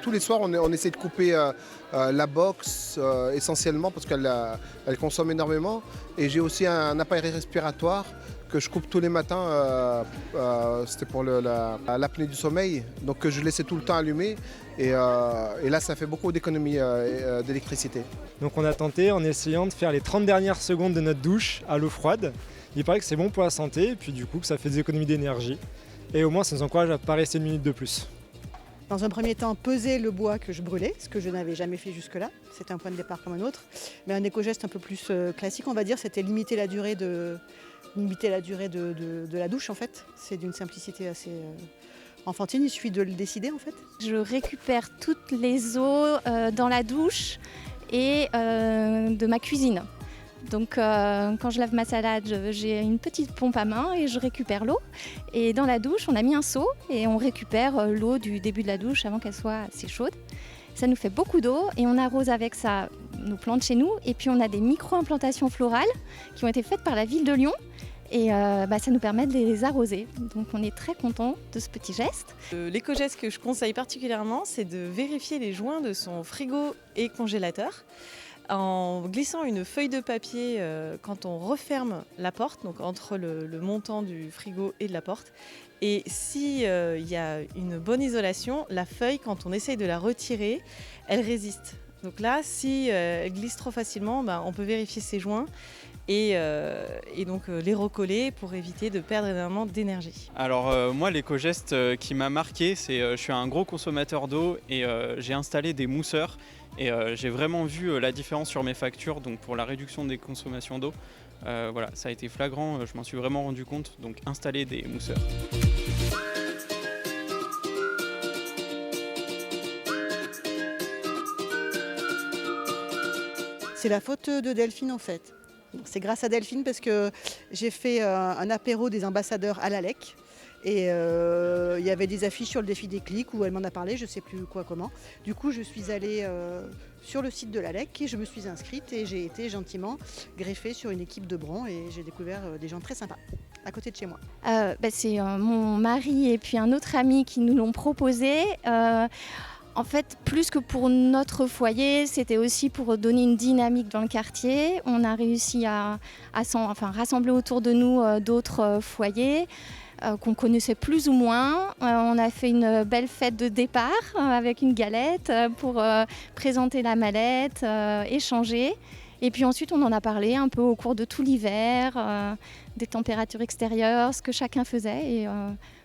tous les soirs, on essaie de couper la box essentiellement parce qu'elle consomme énormément. Et j'ai aussi un appareil respiratoire que je coupe tous les matins. C'était pour l'apnée du sommeil, donc que je laissais tout le temps allumé. Et là, ça fait beaucoup d'économies d'électricité. Donc on a tenté en essayant de faire les 30 dernières secondes de notre douche à l'eau froide. Il paraît que c'est bon pour la santé et puis du coup que ça fait des économies d'énergie. Et au moins ça nous encourage à ne pas rester une minute de plus. Dans un premier temps, peser le bois que je brûlais, ce que je n'avais jamais fait jusque-là. C'était un point de départ comme un autre. Mais un éco-geste un peu plus classique, on va dire, c'était limiter la durée de la douche en fait. C'est d'une simplicité assez enfantine, il suffit de le décider en fait. Je récupère toutes les eaux dans la douche et de ma cuisine. Donc quand je lave ma salade, j'ai une petite pompe à main et je récupère l'eau. Et dans la douche, on a mis un seau et on récupère l'eau du début de la douche avant qu'elle soit assez chaude. Ça nous fait beaucoup d'eau et on arrose avec ça nos plantes chez nous. Et puis on a des micro-implantations florales qui ont été faites par la ville de Lyon. Et ça nous permet de les arroser. Donc on est très content de ce petit geste. L'éco-geste que je conseille particulièrement, c'est de vérifier les joints de son frigo et congélateur en glissant une feuille de papier quand on referme la porte, donc entre le montant du frigo et de la porte. Et s'il y a une bonne isolation, la feuille, quand on essaye de la retirer, elle résiste. Donc là, si elle glisse trop facilement, on peut vérifier ses joints et donc les recoller pour éviter de perdre énormément d'énergie. Alors moi, l'éco-geste qui m'a marqué, c'est je suis un gros consommateur d'eau et j'ai installé des mousseurs et j'ai vraiment vu la différence sur mes factures, donc pour la réduction des consommations d'eau. Voilà, ça a été flagrant, je m'en suis vraiment rendu compte, donc installer des mousseurs. C'est la faute de Delphine en fait. C'est grâce à Delphine parce que j'ai fait un apéro des ambassadeurs à l'ALEC et il y avait des affiches sur le défi des clics où elle m'en a parlé, je ne sais plus quoi, comment. Du coup, je suis allée sur le site de l'ALEC et je me suis inscrite et j'ai été gentiment greffée sur une équipe de Bron et j'ai découvert des gens très sympas à côté de chez moi. C'est mon mari et puis un autre ami qui nous l'ont proposé. En fait, plus que pour notre foyer, c'était aussi pour donner une dynamique dans le quartier. On a réussi à rassembler autour de nous d'autres foyers qu'on connaissait plus ou moins. On a fait une belle fête de départ avec une galette pour présenter la mallette, échanger. Et puis ensuite, on en a parlé un peu au cours de tout l'hiver, des températures extérieures, ce que chacun faisait. Et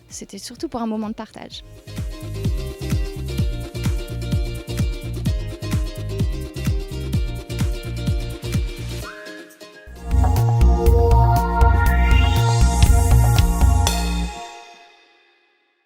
c'était surtout pour un moment de partage.